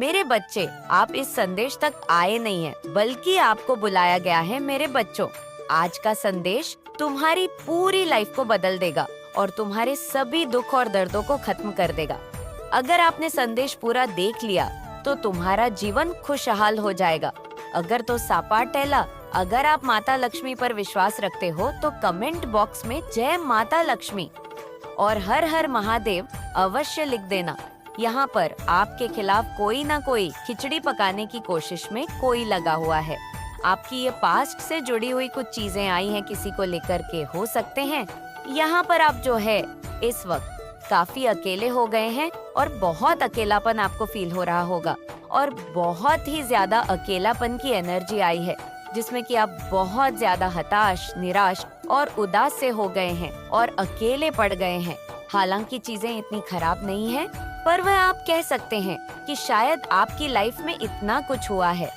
मेरे बच्चे, आप इस संदेश तक आए नहीं हैं, बल्कि आपको बुलाया गया है मेरे बच्चों। आज का संदेश तुम्हारी पूरी लाइफ को बदल देगा और तुम्हारे सभी दुख और दर्दों को खत्म कर देगा। अगर आपने संदेश पूरा देख लिया तो तुम्हारा जीवन खुशहाल हो जाएगा। अगर तो सापाटेला, अगर आप माता लक्ष्मी पर विश्वास रखते हो तो कमेंट बॉक्स में जय माता लक्ष्मी और हर हर महादेव अवश्य लिख देना। यहाँ पर आपके खिलाफ कोई ना कोई खिचड़ी पकाने की कोशिश में कोई लगा हुआ है। आपकी ये पास्ट से जुड़ी हुई कुछ चीजें आई हैं, किसी को लेकर के हो सकते हैं। यहाँ पर आप जो है इस वक्त काफी अकेले हो गए हैं और बहुत अकेलापन आपको फील हो रहा होगा और बहुत ही ज्यादा अकेलापन की एनर्जी आई है, जिसमें कि आप बहुत ज्यादा हताश, निराश और उदास से हो गए हैं और अकेले पड़ गए हैं। हालांकि चीजें इतनी खराब नहीं है, पर वह आप कह सकते हैं कि शायद आपकी लाइफ में इतना कुछ हुआ है।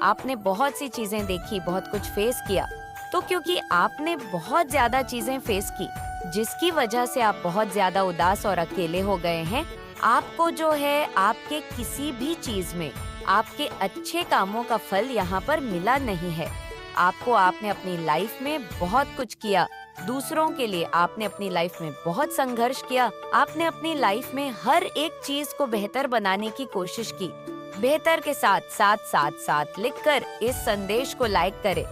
आपने बहुत सी चीजें देखी, बहुत कुछ फेस किया। तो क्योंकि आपने बहुत ज्यादा चीजें फेस की, जिसकी वजह से आप बहुत ज्यादा उदास और अकेले हो गए हैं, आपको जो है आपके किसी भी चीज में आपके अच्छे कामों का फल यहाँ पर मिला नहीं है। आपने अपनी लाइफ में बहुत कुछ किया, दूसरों के लिए आपने अपनी लाइफ में बहुत संघर्ष किया। आपने अपनी लाइफ में हर एक चीज को बेहतर बनाने की कोशिश की। बेहतर के साथ साथ साथ साथ लिखकर इस संदेश को लाइक करें।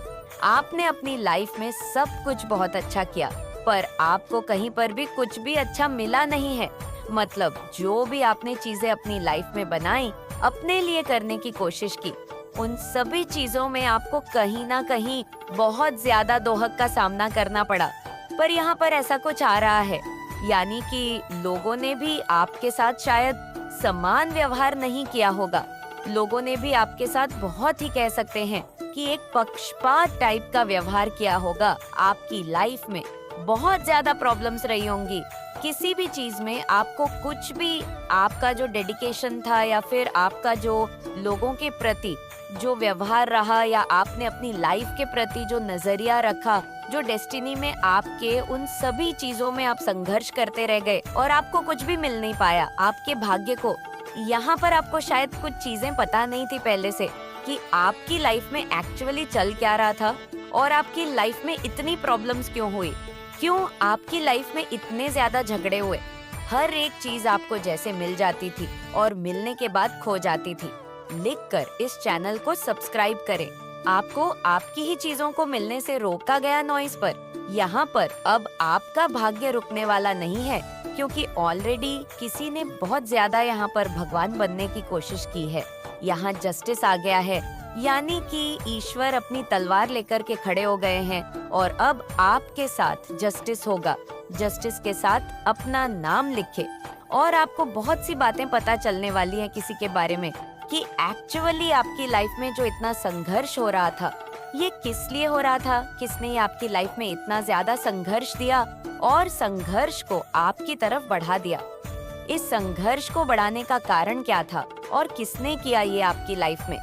आपने अपनी लाइफ में सब कुछ बहुत अच्छा किया, पर आपको कहीं पर भी कुछ भी अच्छा मिला नहीं है। मतलब जो भी आपने चीजें अपनी लाइफ में बनाई, अपने लिए करने की कोशिश की, उन सभी चीजों में आपको कहीं ना कहीं बहुत ज्यादा दोहक का सामना करना पड़ा। पर यहाँ पर ऐसा कुछ आ रहा है, यानी कि लोगों ने भी आपके साथ शायद समान व्यवहार नहीं किया होगा। लोगों ने भी आपके साथ बहुत ही कह सकते हैं कि एक पक्षपात टाइप का व्यवहार किया होगा। आपकी लाइफ में बहुत ज्यादा प्रॉब्लम्स रही होंगी। किसी भी चीज में आपको कुछ भी, आपका जो डेडिकेशन था या फिर आपका जो लोगों के प्रति जो व्यवहार रहा, या आपने अपनी लाइफ के प्रति जो नजरिया रखा, जो डेस्टिनी में आपके, उन सभी चीजों में आप संघर्ष करते रह गए और आपको कुछ भी मिल नहीं पाया। आपके भाग्य को, यहाँ पर आपको शायद कुछ चीजें पता नहीं थी पहले से कि आपकी लाइफ में एक्चुअली चल क्या रहा था और आपकी लाइफ में इतनी प्रॉब्लम्स क्यों हुई, क्यों आपकी लाइफ में इतने ज्यादा झगड़े हुए। हर एक चीज आपको जैसे मिल जाती थी और मिलने के बाद खो जाती थी। लिखकर इस चैनल को सब्सक्राइब करें। आपको आपकी ही चीजों को मिलने से रोका गया नॉइस पर। यहाँ पर अब आपका भाग्य रुकने वाला नहीं है, क्योंकि ऑलरेडी किसी ने बहुत ज्यादा यहाँ पर भगवान बनने की कोशिश की है। यहाँ जस्टिस आ गया है, यानी कि ईश्वर अपनी तलवार लेकर के खड़े हो गए हैं और अब आपके साथ जस्टिस होगा। जस्टिस के साथ अपना नाम लिखे और आपको बहुत सी बातें पता चलने वाली है किसी के बारे में कि एक्चुअली आपकी लाइफ में जो इतना संघर्ष हो रहा था, ये किस लिए हो रहा था, किसने आपकी लाइफ में इतना ज्यादा संघर्ष दिया और संघर्ष को आपकी तरफ बढ़ा दिया। इस संघर्ष को बढ़ाने का कारण क्या था और किसने किया ये आपकी लाइफ में।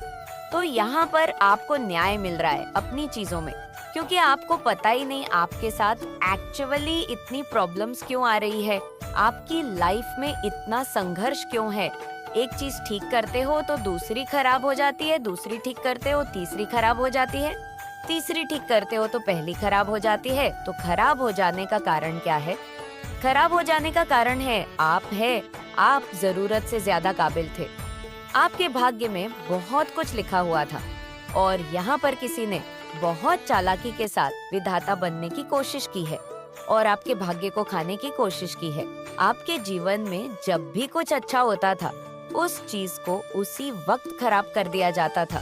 तो यहाँ पर आपको न्याय मिल रहा है अपनी चीजों में, क्योंकि आपको पता ही नहीं आपके साथ एक्चुअली इतनी प्रॉब्लम्स क्यों आ रही है, आपकी लाइफ में इतना संघर्ष क्यों है। एक चीज ठीक करते हो तो दूसरी खराब हो जाती है, दूसरी ठीक करते हो तीसरी खराब हो जाती है, तीसरी ठीक करते हो तो पहली खराब हो जाती है। तो खराब हो जाने का कारण क्या है? खराब हो जाने का कारण है आप जरूरत से ज्यादा काबिल थे। आपके भाग्य में बहुत कुछ लिखा हुआ था और यहाँ पर किसी ने बहुत चालाकी के साथ विधाता बनने की कोशिश की है और आपके भाग्य को खाने की कोशिश की है। आपके जीवन में जब भी कुछ अच्छा होता था, उस चीज को उसी वक्त खराब कर दिया जाता था।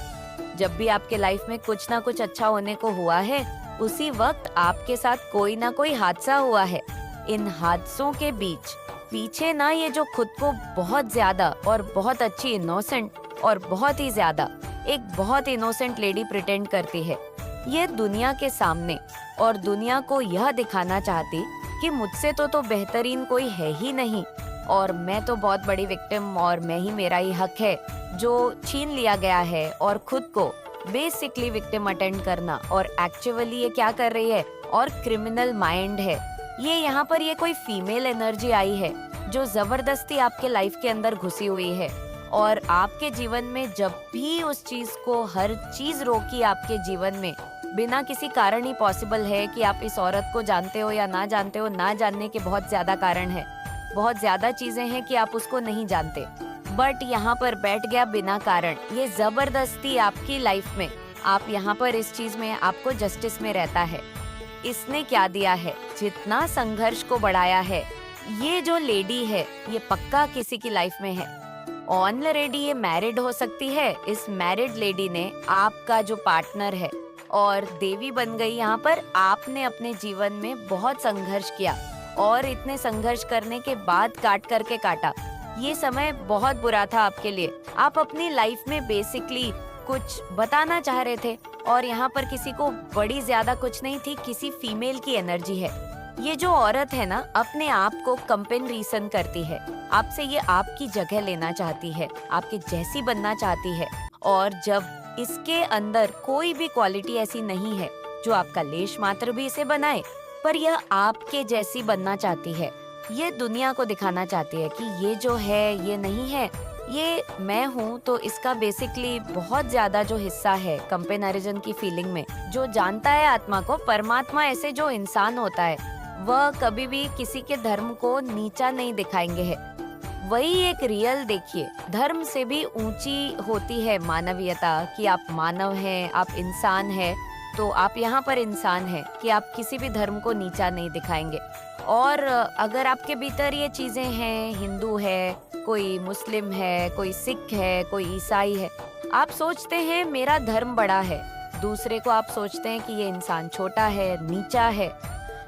जब भी आपके लाइफ में कुछ ना कुछ अच्छा होने को हुआ है, उसी वक्त आपके साथ कोई ना कोई हादसा हुआ है। इन हादसों के पीछे ना ये जो खुद को बहुत ज्यादा और बहुत अच्छी इनोसेंट और बहुत ही ज्यादा एक बहुत इनोसेंट लेडी प्रिटेंड करती है, ये दुनिया के सामने, और दुनिया को यह दिखाना चाहती कि मुझसे तो बेहतरीन कोई है ही नहीं और मैं तो बहुत बड़ी विक्टिम और मेरा ही हक है जो छीन लिया गया है, और खुद को बेसिकली विक्टिम अटेंड करना। और एक्चुअली ये क्या कर रही है, और क्रिमिनल माइंड है ये। यहाँ पर ये कोई फीमेल एनर्जी आई है जो जबरदस्ती आपके लाइफ के अंदर घुसी हुई है और आपके जीवन में जब भी उस चीज को हर चीज रोकी आपके जीवन में, बिना किसी कारण ही पॉसिबल है कि आप इस औरत को जानते हो या ना जानते हो, ना जानने के बहुत ज्यादा कारण है, बहुत ज्यादा चीजें हैं कि आप उसको नहीं जानते, बट यहाँ पर बैठ गया बिना कारण, ये जबरदस्ती आपकी लाइफ में, आप यहाँ पर इस चीज में आपको जस्टिस में रहता है। इसने क्या दिया है, जितना संघर्ष को बढ़ाया है, ये जो लेडी है ये पक्का किसी की लाइफ में है। ऑलरेडी ये मैरिड हो सकती है, इस मैरिड लेडी ने आपका जो पार्टनर है और देवी बन गई यहाँ पर। आपने अपने जीवन में बहुत संघर्ष किया और इतने संघर्ष करने के बाद काट करके काटा। ये समय बहुत बुरा था आपके लिए, आप अपनी लाइफ में बेसिकली कुछ बताना चाह रहे थे और यहाँ पर किसी को बड़ी ज्यादा कुछ नहीं थी, किसी फीमेल की एनर्जी है। ये जो औरत है ना, अपने आप को कंपेरिजन करती है आपसे, ये आपकी जगह लेना चाहती है, आपके जैसी बनना चाहती है। और जब इसके अंदर कोई भी क्वालिटी ऐसी नहीं है जो आपका लेश मात्र भी इसे बनाए, पर यह आपके जैसी बनना चाहती है, ये दुनिया को दिखाना चाहती है कि ये जो है ये नहीं है, ये मैं हूँ। तो इसका बेसिकली बहुत ज्यादा जो हिस्सा है कंपेरिजन की फीलिंग में, जो जानता है आत्मा को, परमात्मा ऐसे जो इंसान होता है वह कभी भी किसी के धर्म को नीचा नहीं दिखाएंगे है। वही एक रियल देखिए, धर्म से भी ऊंची होती है मानवीयता, कि आप मानव हैं, आप इंसान हैं। तो आप यहाँ पर इंसान हैं कि आप किसी भी धर्म को नीचा नहीं दिखाएंगे। और अगर आपके भीतर ये चीजें हैं, हिंदू है, कोई मुस्लिम है, कोई सिख है, कोई ईसाई है, आप सोचते हैं मेरा धर्म बड़ा है, दूसरे को आप सोचते हैं कि ये इंसान छोटा है, नीचा है,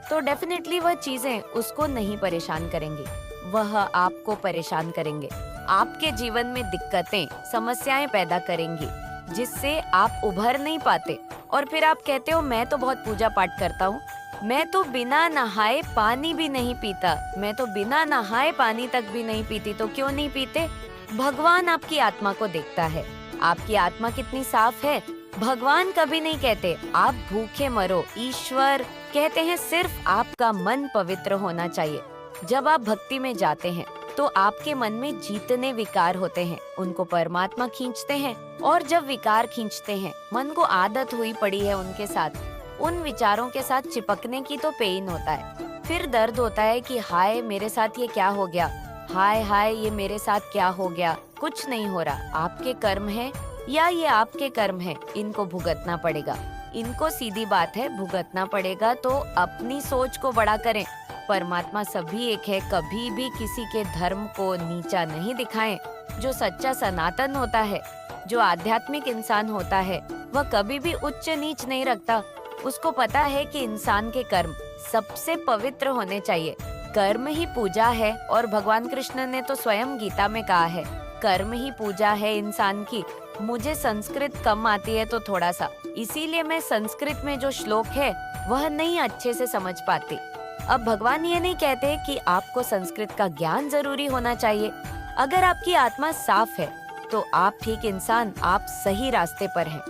तो डेफिनेटली वह चीजें उसको नहीं परेशान करेंगी, वह आपको परेशान करेंगे। आपके जीवन में दिक्कतें, समस्याएं पैदा करेंगी जिससे आप उभर नहीं पाते। और फिर आप कहते हो मैं तो बहुत पूजा पाठ करता हूँ, मैं तो बिना नहाए पानी भी नहीं पीता, मैं तो बिना नहाए पानी तक भी नहीं पीती। तो क्यों नहीं पीते? भगवान आपकी आत्मा को देखता है, आपकी आत्मा कितनी साफ है। भगवान कभी नहीं कहते आप भूखे मरो, ईश्वर कहते हैं सिर्फ आपका मन पवित्र होना चाहिए। जब आप भक्ति में जाते हैं तो आपके मन में जितने विकार होते हैं उनको परमात्मा खींचते हैं, और जब विकार खींचते हैं, मन को आदत हुई पड़ी है उनके साथ, उन विचारों के साथ चिपकने की, तो पेन होता है, फिर दर्द होता है कि हाय मेरे साथ ये क्या हो गया, हाय हाय ये मेरे साथ क्या हो गया। कुछ नहीं हो रहा, आपके कर्म है या ये आपके कर्म है, इनको भुगतना पड़ेगा। इनको सीधी बात है, भुगतना पड़ेगा। तो अपनी सोच को बड़ा करें, परमात्मा सभी एक है, कभी भी किसी के धर्म को नीचा नहीं दिखाएं। जो सच्चा सनातन होता है, जो आध्यात्मिक इंसान होता है, वह कभी भी उच्च नीच नहीं रखता। उसको पता है कि इंसान के कर्म सबसे पवित्र होने चाहिए। कर्म ही पूजा है, और भगवान कृष्ण ने तो स्वयं गीता में कहा है कर्म ही पूजा है इंसान की। मुझे संस्कृत कम आती है तो थोड़ा सा, इसीलिए मैं संस्कृत में जो श्लोक है वह नहीं अच्छे से समझ पाती। अब भगवान ये नहीं कहते कि आपको संस्कृत का ज्ञान जरूरी होना चाहिए। अगर आपकी आत्मा साफ है तो आप ठीक इंसान, आप सही रास्ते पर हैं।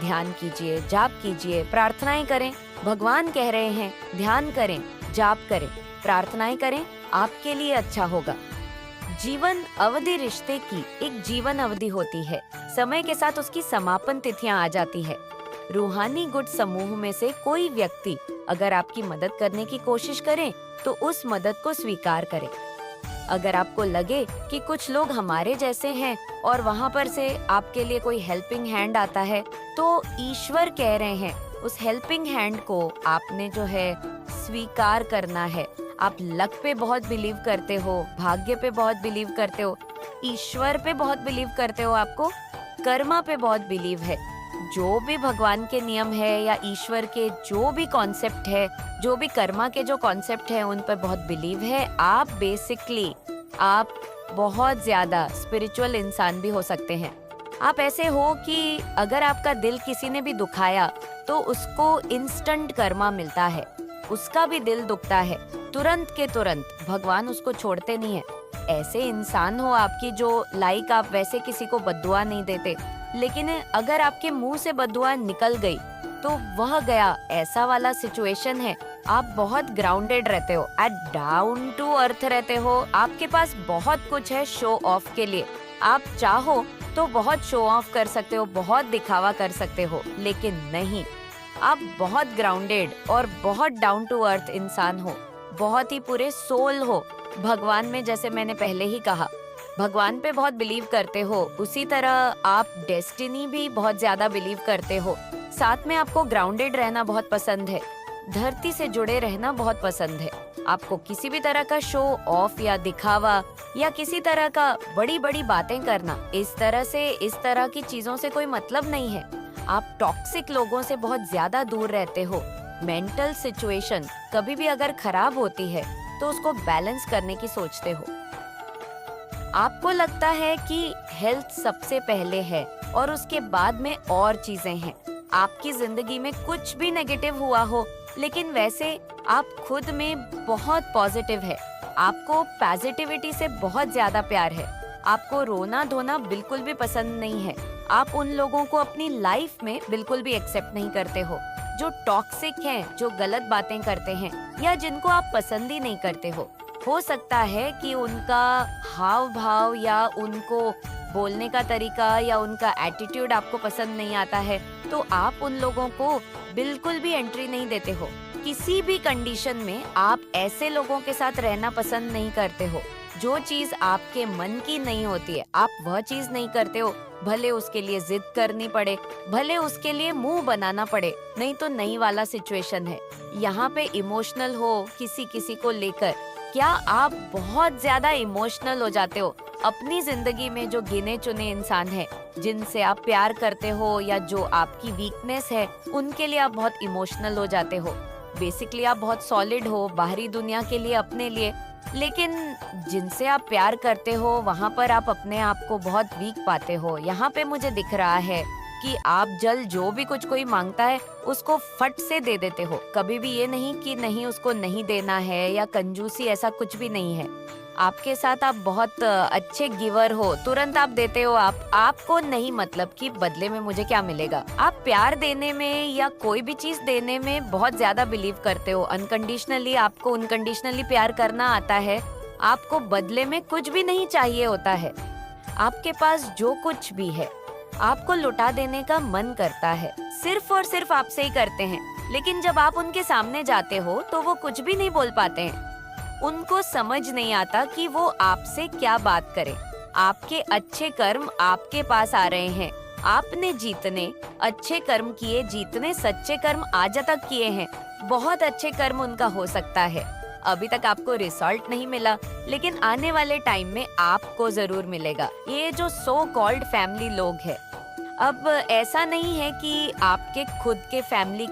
ध्यान कीजिए, जाप कीजिए, प्रार्थनाएं करें। भगवान कह रहे हैं ध्यान करें, जाप करें, प्रार्थनाएं करें, आपके लिए अच्छा होगा। जीवन अवधि रिश्ते की एक जीवन अवधि होती है, समय के साथ उसकी समापन तिथियां आ जाती है। रूहानी गुट समूह में से कोई व्यक्ति अगर आपकी मदद करने की कोशिश करे तो उस मदद को स्वीकार करें। अगर आपको लगे कि कुछ लोग हमारे जैसे हैं और वहाँ पर से आपके लिए कोई हेल्पिंग हैंड आता है, तो ईश्वर कह रहे हैं उस हेल्पिंग हैंड को आपने जो है स्वीकार करना है। आप लक पे बहुत बिलीव करते हो, भाग्य पे बहुत बिलीव करते हो, ईश्वर पे बहुत बिलीव करते हो, आपको कर्मा पे बहुत बिलीव है। जो भी भगवान के नियम है या ईश्वर के जो भी कॉन्सेप्ट है, जो भी कर्मा के जो कॉन्सेप्ट है, उन पर बहुत बिलीव है। आप बेसिकली आप बहुत ज्यादा स्पिरिचुअल इंसान भी हो सकते हैं। आप ऐसे हो कि अगर आपका दिल किसी ने भी दुखाया तो उसको इंस्टेंट कर्मा मिलता है, उसका भी दिल दुखता है, तुरंत के तुरंत भगवान उसको छोड़ते नहीं है। ऐसे इंसान हो आपकी जो लाइक आप वैसे किसी को बद्दुआ नहीं देते, लेकिन अगर आपके मुंह से बद्दुआ निकल गई तो वह गया, ऐसा वाला सिचुएशन है। आप बहुत ग्राउंडेड रहते हो, एट डाउन टू अर्थ रहते हो, आपके पास बहुत कुछ है शो ऑफ के लिए, आप चाहो तो बहुत शो ऑफ कर सकते हो, बहुत दिखावा कर सकते हो, लेकिन नहीं, आप बहुत ग्राउंडेड और बहुत डाउन टू अर्थ इंसान हो, बहुत ही पूरे सोल हो। भगवान में, जैसे मैंने पहले ही कहा, भगवान पे बहुत बिलीव करते हो, उसी तरह आप डेस्टिनी भी बहुत ज्यादा बिलीव करते हो। साथ में आपको ग्राउंडेड रहना बहुत पसंद है, धरती से जुड़े रहना बहुत पसंद है। आपको किसी भी तरह का शो ऑफ या दिखावा या किसी तरह का बड़ी बड़ी बातें करना, इस तरह की चीजों से कोई मतलब नहीं है। आप टॉक्सिक लोगों से बहुत ज्यादा दूर रहते हो। मेंटल सिचुएशन कभी भी अगर खराब होती है तो उसको बैलेंस करने की सोचते हो। आपको लगता है कि हेल्थ सबसे पहले है और उसके बाद में और चीजें हैं। आपकी जिंदगी में कुछ भी नेगेटिव हुआ हो, लेकिन वैसे आप खुद में बहुत पॉजिटिव है। आपको पॉजिटिविटी से बहुत ज्यादा प्यार है। आपको रोना धोना बिल्कुल भी पसंद नहीं है। आप उन लोगों को अपनी लाइफ में बिल्कुल भी एक्सेप्ट नहीं करते हो जो टॉक्सिक हैं, जो गलत बातें करते हैं या जिनको आप पसंद ही नहीं करते हो। हो सकता है कि उनका हाव भाव या उनको बोलने का तरीका या उनका एटीट्यूड आपको पसंद नहीं आता है, तो आप उन लोगों को बिल्कुल भी एंट्री नहीं देते हो। किसी भी कंडीशन में आप ऐसे लोगों के साथ रहना पसंद नहीं करते हो। जो चीज आपके मन की नहीं होती है, आप वह चीज नहीं करते हो, भले उसके लिए जिद करनी पड़े, भले उसके लिए मुंह बनाना पड़े, नहीं तो नहीं वाला सिचुएशन है। यहाँ पे इमोशनल हो किसी किसी को लेकर, क्या आप बहुत ज्यादा इमोशनल हो जाते हो अपनी जिंदगी में जो गिने चुने इंसान हैं, जिनसे आप प्यार करते हो या जो आपकी वीकनेस है, उनके लिए आप बहुत इमोशनल हो जाते हो। बेसिकली आप बहुत सॉलिड हो बाहरी दुनिया के लिए, अपने लिए, लेकिन जिनसे आप प्यार करते हो वहाँ पर आप अपने आप को बहुत वीक पाते हो। यहाँ पे मुझे दिख रहा है कि आप जल्द जो भी कुछ कोई मांगता है उसको फट से दे देते हो। कभी भी ये नहीं कि नहीं उसको नहीं देना है या कंजूसी, ऐसा कुछ भी नहीं है। आपके साथ आप बहुत अच्छे गिवर हो, तुरंत आप देते हो। आपको नहीं मतलब कि बदले में मुझे क्या मिलेगा। आप प्यार देने में या कोई भी चीज देने में बहुत ज्यादा बिलीव करते हो। अनकंडीशनली आपको अनकंडीशनली प्यार करना आता है। आपको बदले में कुछ भी नहीं चाहिए होता है। आपके पास जो कुछ भी है आपको लुटा देने का मन करता है, सिर्फ और सिर्फ आपसे ही करते हैं। लेकिन जब आप उनके सामने जाते हो तो वो कुछ भी नहीं बोल पाते हैं। उनको समझ नहीं आता कि वो आपसे क्या बात करें। आपके अच्छे कर्म आपके पास आ रहे हैं। आपने जितने अच्छे कर्म किए, जितने सच्चे कर्म आज तक किए हैं, बहुत अच्छे कर्म उनका हो सकता है। अभी तक आपको रिजल्ट नहीं मिला, लेकिन आने वाले टाइम में आपको जरूर मिलेगा। ये जो सो कॉल्ड फैमिली लोग हैं, अब ऐसा नहीं है कि आपके खुद के फैमिली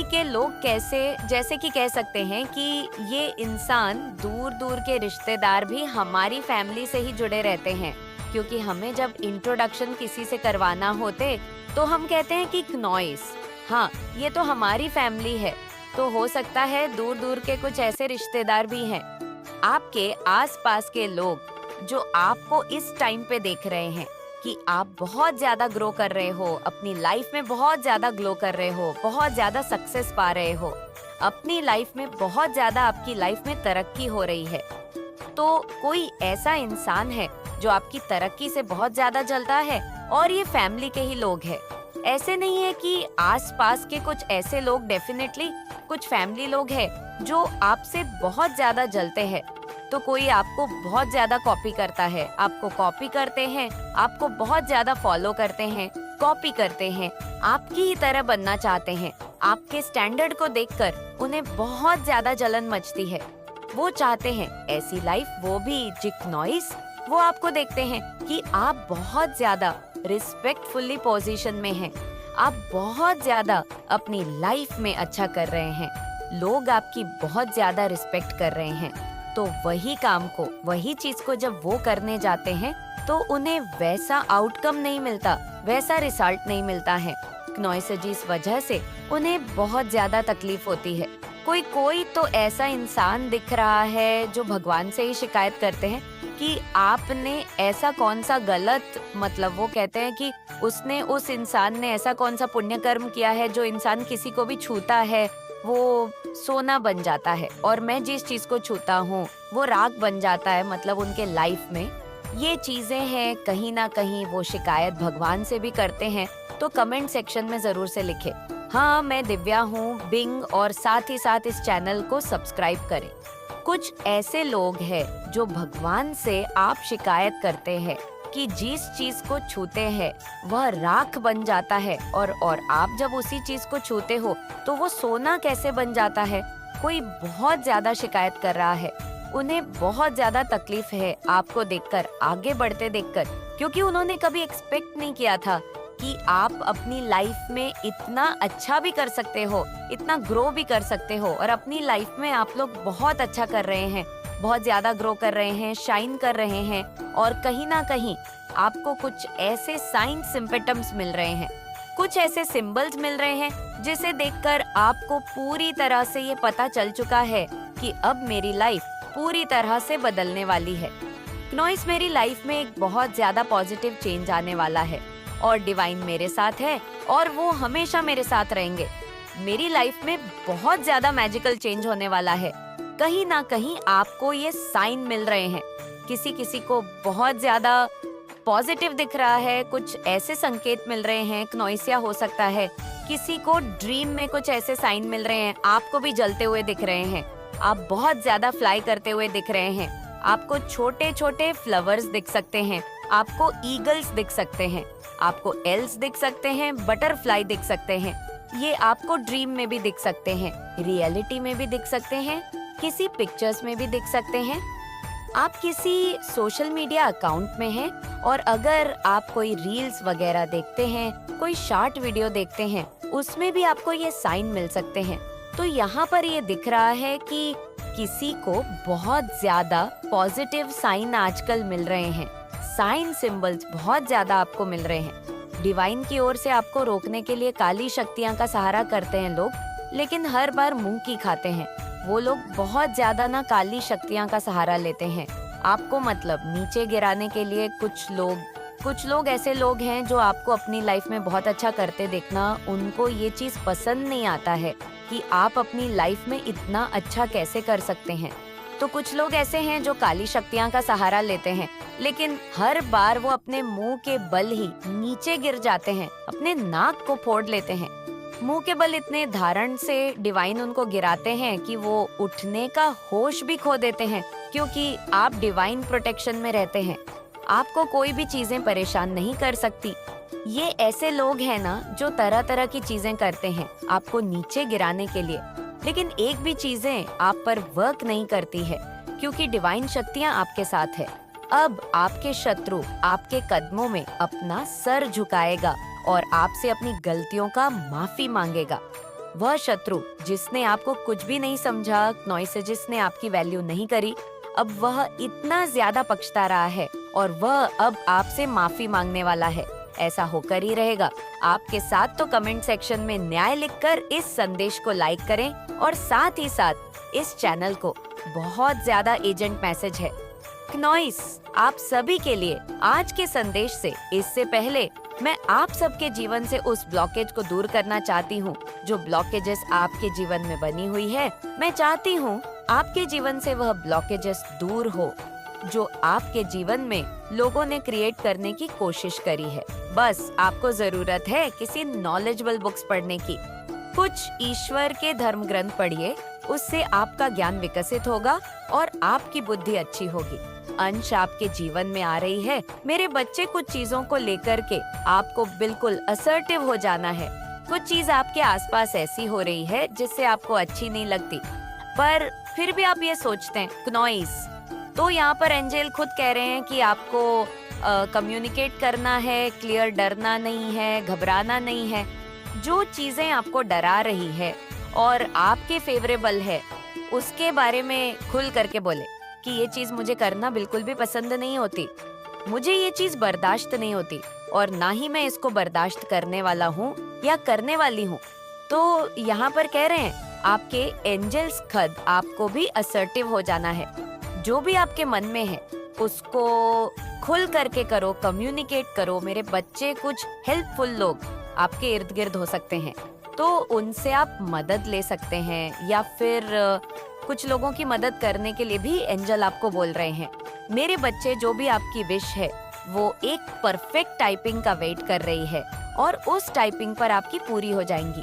के लोग कैसे, जैसे कि कह सकते हैं कि ये इंसान दूर दूर के रिश्तेदार भी हमारी फैमिली से ही जुड़े रहते हैं, क्योंकि हमें जब इंट्रोडक्शन किसी से करवाना होते तो हम कहते हैं कि क्नॉइस, हाँ ये तो हमारी फैमिली है। तो हो सकता है दूर दूर के कुछ ऐसे रिश्तेदार भी हैं। आपके आसपास के लोग जो आपको इस टाइम पे देख रहे हैं कि आप बहुत ज्यादा ग्रो कर रहे हो, अपनी लाइफ में बहुत ज्यादा ग्लो कर रहे हो, बहुत ज्यादा सक्सेस पा रहे हो, अपनी लाइफ में बहुत ज्यादा आपकी लाइफ में तरक्की हो रही है, तो कोई ऐसा इंसान है जो आपकी तरक्की से बहुत ज्यादा जलता है, और ये फैमिली के ही लोग हैं। ऐसे नहीं है कि आसपास के कुछ ऐसे लोग, डेफिनेटली कुछ फैमिली लोग हैं जो आपसे बहुत ज्यादा जलते हैं। तो कोई आपको बहुत ज्यादा कॉपी करता है, आपको कॉपी करते हैं, आपको बहुत ज्यादा फॉलो करते हैं, कॉपी करते हैं, आपकी ही तरह बनना चाहते हैं। आपके स्टैंडर्ड को देखकर उन्हें बहुत ज्यादा जलन मचती है। वो चाहते हैं ऐसी लाइफ, वो भी चिकनॉइस। वो आपको देखते हैं कि आप बहुत ज्यादा रिस्पेक्टफुली पोजीशन में हैं, आप बहुत ज्यादा अपनी लाइफ में अच्छा कर रहे हैं, लोग आपकी बहुत ज्यादा रिस्पेक्ट कर रहे हैं। तो वही काम को, वही चीज को जब वो करने जाते हैं तो उन्हें वैसा आउटकम नहीं मिलता, वैसा रिजल्ट नहीं मिलता है। क्नॉइसर्जी इस वजह से उन्हें बहुत ज्यादा तकलीफ होती है। कोई तो ऐसा इंसान दिख रहा है जो भगवान से ही शिकायत करते हैं कि आपने ऐसा कौन सा गलत, मतलब वो कहते हैं कि उस इंसान ने ऐसा कौन सा पुण्य कर्म किया है जो इंसान किसी को भी छूता है वो सोना बन जाता है, और मैं जिस चीज को छूता हूँ वो राख बन जाता है, मतलब उनके लाइफ में। ये चीजें हैं, कहीं ना कहीं वो शिकायत भगवान से भी करते हैं, तो कमेंट सेक्शन में जरूर से लिखें। हाँ, मैं दिव्या हूँ बिंग, और साथ ही साथ इस चैनल को सब्सक्राइब करें। कुछ ऐसे लोग हैं जो भगवान से आप शिकायत करते हैं कि जिस चीज को छूते हैं वह राख बन जाता है, और आप जब उसी चीज को छूते हो तो वो सोना कैसे बन जाता है। कोई बहुत ज्यादा शिकायत कर रहा है, उन्हें बहुत ज्यादा तकलीफ है आपको देखकर, आगे बढ़ते देखकर, क्योंकि उन्होंने कभी एक्सपेक्ट नहीं किया था कि आप अपनी लाइफ में इतना अच्छा भी कर सकते हो, इतना ग्रो भी कर सकते हो। और अपनी लाइफ में आप लोग बहुत अच्छा कर रहे हैं, बहुत ज्यादा ग्रो कर रहे हैं, शाइन कर रहे हैं, और कहीं ना कहीं आपको कुछ ऐसे साइन सिम्पटम्स मिल रहे हैं, कुछ ऐसे सिंबल्स मिल रहे हैं जिसे देखकर आपको पूरी तरह से ये पता चल चुका है कि अब मेरी लाइफ पूरी तरह से बदलने वाली है। नॉइस, मेरी लाइफ में एक बहुत ज्यादा पॉजिटिव चेंज आने वाला है, और डिवाइन मेरे साथ है और वो हमेशा मेरे साथ रहेंगे। मेरी लाइफ में बहुत ज्यादा मैजिकल चेंज होने वाला है। कहीं ना कहीं आपको ये साइन मिल रहे हैं, किसी किसी को बहुत ज्यादा पॉजिटिव दिख रहा है, कुछ ऐसे संकेत मिल रहे हैं, क्नोइसिया हो सकता है, किसी को ड्रीम में कुछ ऐसे साइन मिल रहे हैं, आपको भी जलते हुए दिख रहे हैं, आप बहुत ज्यादा फ्लाई करते हुए दिख रहे हैं, आपको छोटे छोटे फ्लावर्स दिख सकते हैं, आपको ईगल्स दिख सकते हैं, आपको एल्स दिख सकते हैं, बटरफ्लाई दिख सकते हैं। ये आपको ड्रीम में भी दिख सकते हैं, रियलिटी में भी दिख सकते हैं, किसी पिक्चर्स में भी दिख सकते हैं। आप किसी सोशल मीडिया अकाउंट में हैं, और अगर आप कोई रील्स वगैरह देखते हैं, कोई शॉर्ट वीडियो देखते हैं, उसमें भी आपको ये साइन मिल सकते हैं। तो यहाँ पर ये दिख रहा है कि किसी को बहुत ज्यादा पॉजिटिव साइन आजकल मिल रहे हैं, साइन सिंबल्स बहुत ज्यादा आपको मिल रहे हैं। डिवाइन की ओर से आपको रोकने के लिए काली शक्तियाँ का सहारा करते हैं लोग, लेकिन हर बार मुंह की खाते हैं। वो लोग बहुत ज्यादा ना काली शक्तियाँ का सहारा लेते हैं, आपको मतलब नीचे गिराने के लिए। कुछ लोग ऐसे लोग हैं जो आपको अपनी लाइफ में बहुत अच्छा करते देखना, उनको ये चीज पसंद नहीं आता है कि आप अपनी लाइफ में इतना अच्छा कैसे कर सकते हैं। तो कुछ लोग ऐसे हैं जो काली शक्तियाँ का सहारा लेते हैं, लेकिन हर बार वो अपने मुंह के बल ही नीचे गिर जाते हैं, अपने नाक को फोड़ लेते हैं। मुंह के बल इतने धारण से डिवाइन उनको गिराते हैं कि वो उठने का होश भी खो देते हैं, क्योंकि आप डिवाइन प्रोटेक्शन में रहते हैं। आपको कोई भी चीजें परेशान नहीं कर सकती। ये ऐसे लोग हैं ना जो तरह तरह की चीजें करते हैं आपको नीचे गिराने के लिए, लेकिन एक भी चीजें आप पर वर्क नहीं करती है, क्योंकि डिवाइन शक्तियाँ आपके साथ है। अब आपके शत्रु आपके कदमों में अपना सर झुकाएगा और आपसे अपनी गलतियों का माफी मांगेगा। वह शत्रु जिसने आपको कुछ भी नहीं समझा, जिसने आपकी वैल्यू नहीं करी, अब वह इतना ज्यादा पछता रहा है और वह अब आपसे माफी मांगने वाला है। ऐसा होकर ही रहेगा आपके साथ। तो कमेंट सेक्शन में न्याय लिखकर इस संदेश को लाइक करें, और साथ ही साथ इस चैनल को बहुत ज्यादा एजेंट मैसेज है क्नॉइस आप सभी के लिए आज के संदेश से। इससे पहले मैं आप सबके जीवन से उस ब्लॉकेज को दूर करना चाहती हूँ जो ब्लॉकेजेस आपके जीवन में बनी हुई है। मैं चाहती हूँ आपके जीवन से वह ब्लॉकेजेस दूर हो जो आपके जीवन में लोगों ने क्रिएट करने की कोशिश करी है। बस आपको जरूरत है किसी नॉलेजेबल बुक्स पढ़ने की। कुछ ईश्वर के धर्म ग्रंथ पढ़िए, उससे आपका ज्ञान विकसित होगा और आपकी बुद्धि अच्छी होगी। अंश आपके जीवन में आ रही है। मेरे बच्चे, कुछ चीजों को लेकर के आपको बिल्कुल असर्टिव हो जाना है। कुछ चीज आपके आसपास ऐसी हो रही है जिससे आपको अच्छी नहीं लगती, पर फिर भी आप ये सोचते हैं क्नॉइस। तो यहाँ पर एंजल खुद कह रहे हैं कि आपको कम्युनिकेट करना है, क्लियर, डरना नहीं है, घबराना नहीं है। जो चीजें आपको डरा रही है और आपके फेवरेबल है, उसके बारे में खुल करके बोले कि ये चीज मुझे करना बिल्कुल भी पसंद नहीं होती, मुझे ये चीज बर्दाश्त नहीं होती, और ना ही मैं इसको बर्दाश्त करने वाला हूँ या करने वाली हूँ। तो यहाँ पर कह रहे हैं आपके एंजल्स खुद आपको भी असर्टिव हो जाना है। जो भी आपके मन में है उसको खुल करके करो, कम्युनिकेट करो। मेरे बच्चे, कुछ हेल्पफुल लोग आपके इर्द गिर्द हो सकते हैं, तो उनसे आप मदद ले सकते हैं, या फिर कुछ लोगों की मदद करने के लिए भी एंजल आपको बोल रहे हैं। मेरे बच्चे जो भी आपकी विश है वो एक परफेक्ट टाइपिंग का वेट कर रही है और उस टाइपिंग पर आपकी पूरी हो जाएंगी।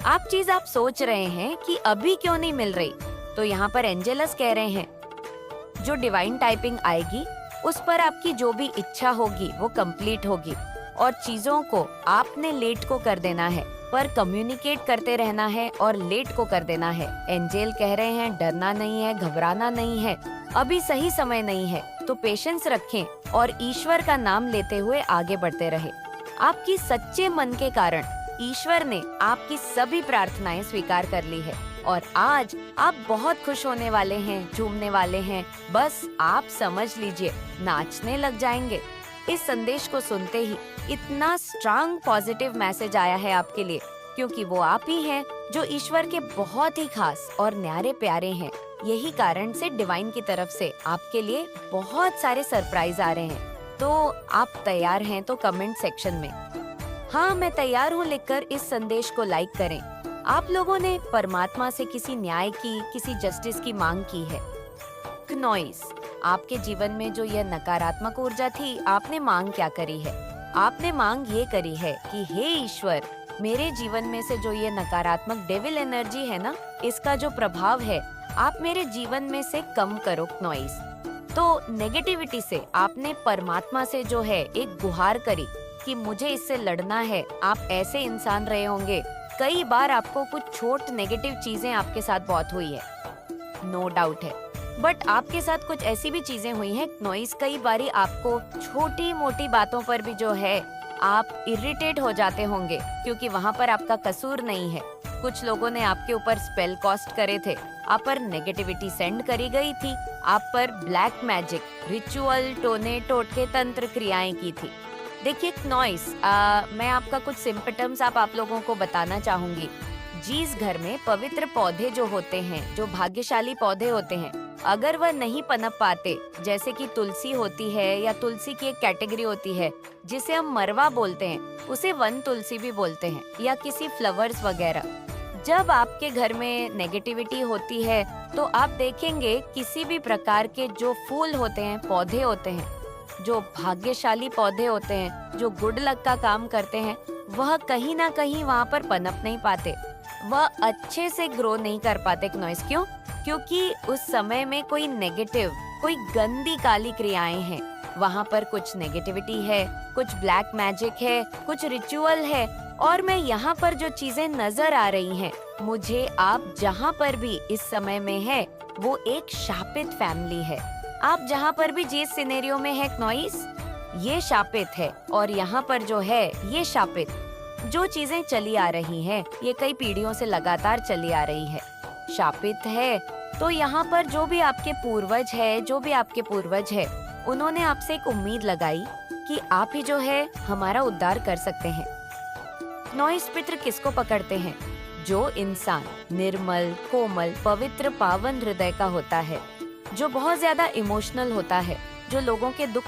आप सोच रहे हैं कि अभी क्यों नहीं मिल रही, तो यहाँ पर एंजेलस कह रहे हैं जो डिवाइन टाइपिंग आएगी उस पर आपकी जो भी इच्छा होगी वो कंप्लीट होगी और चीजों को आपने लेट को कर देना है, पर कम्युनिकेट करते रहना है और लेट को कर देना है। एंजेल कह रहे हैं डरना नहीं है, घबराना नहीं है, अभी सही समय नहीं है, तो पेशेंस रखें और ईश्वर का नाम लेते हुए आगे बढ़ते रहे। आपकी सच्चे मन के कारण ईश्वर ने आपकी सभी प्रार्थनाएं स्वीकार कर ली है और आज आप बहुत खुश होने वाले हैं, झूमने वाले हैं, बस आप समझ लीजिए नाचने लग जाएंगे। इस संदेश को सुनते ही इतना स्ट्रांग पॉजिटिव मैसेज आया है आपके लिए, क्योंकि वो आप ही हैं जो ईश्वर के बहुत ही खास और न्यारे प्यारे हैं। यही कारण से डिवाइन की तरफ से आपके लिए बहुत सारे सरप्राइज आ रहे हैं। तो आप तैयार हैं तो कमेंट सेक्शन में हाँ मैं तैयार हूँ लिखकर इस संदेश को लाइक करें। आप लोगों ने परमात्मा से किसी न्याय की, किसी जस्टिस की मांग की है। क्नॉइस, आपके जीवन में जो यह नकारात्मक ऊर्जा थी, आपने मांग क्या करी है? आपने मांग ये करी है कि हे ईश्वर, मेरे जीवन में से जो ये नकारात्मक डेविल एनर्जी है ना, इसका जो प्रभाव है आप मेरे जीवन में से कम करो। क्नॉइस, तो नेगेटिविटी से आपने परमात्मा से जो है एक गुहार करी कि मुझे इससे लड़ना है। आप ऐसे इंसान रहे होंगे, कई बार आपको कुछ छोट नेगेटिव चीजें आपके साथ बहुत हुई है, नो डाउट है, बट आपके साथ कुछ ऐसी भी चीजें हुई हैं नॉइस, कई बारी आपको छोटी मोटी बातों पर भी जो है आप इरिटेट हो जाते होंगे, क्योंकि वहाँ पर आपका कसूर नहीं है। कुछ लोगों ने आपके ऊपर स्पेल कास्ट करे थे, आप पर नेगेटिविटी सेंड करी गई थी, आप पर ब्लैक मैजिक, रिचुअल, टोने टोटके, तंत्र क्रियाएं की थी। देखिए नॉइस, मैं आपका कुछ सिम्पटम्स आप लोगों को बताना चाहूंगी। जिस घर में पवित्र पौधे जो होते हैं, जो भाग्यशाली पौधे होते हैं, अगर वह नहीं पनप पाते, जैसे कि तुलसी होती है या तुलसी की एक कैटेगरी होती है जिसे हम मरवा बोलते हैं, उसे वन तुलसी भी बोलते हैं, या किसी फ्लावर्स वगैरह। जब आपके घर में नेगेटिविटी होती है तो आप देखेंगे किसी भी प्रकार के जो फूल होते हैं, पौधे होते हैं, जो भाग्यशाली पौधे होते हैं, जो गुड लक का काम करते हैं, वह कहीं ना कहीं वहाँ पर पनप नहीं पाते, वह अच्छे से ग्रो नहीं कर पाते। नॉइस, क्यों? क्योंकि उस समय में कोई नेगेटिव, कोई गंदी काली क्रियाएं हैं, वहाँ पर कुछ नेगेटिविटी है, कुछ ब्लैक मैजिक है, कुछ रिचुअल है। और मैं यहाँ पर जो चीजें नजर आ रही हैं, मुझे आप जहाँ पर भी इस समय में है वो एक शापित फैमिली है। आप जहाँ पर भी जिस सिनेरियो में है नॉइस, ये शापित है, और यहाँ पर जो है ये शापित, जो चीजें चली आ रही हैं ये कई पीढ़ियों से लगातार चली आ रही है, शापित है। तो यहाँ पर जो भी आपके पूर्वज है, उन्होंने आपसे एक उम्मीद लगाई कि आप ही जो है हमारा उद्धार कर सकते हैं। नॉइस, पितृ किसको पकड़ते हैं? जो इंसान निर्मल, कोमल, पवित्र, पावन हृदय का होता है, जो बहुत ज्यादा इमोशनल होता है, जो लोगों के दुख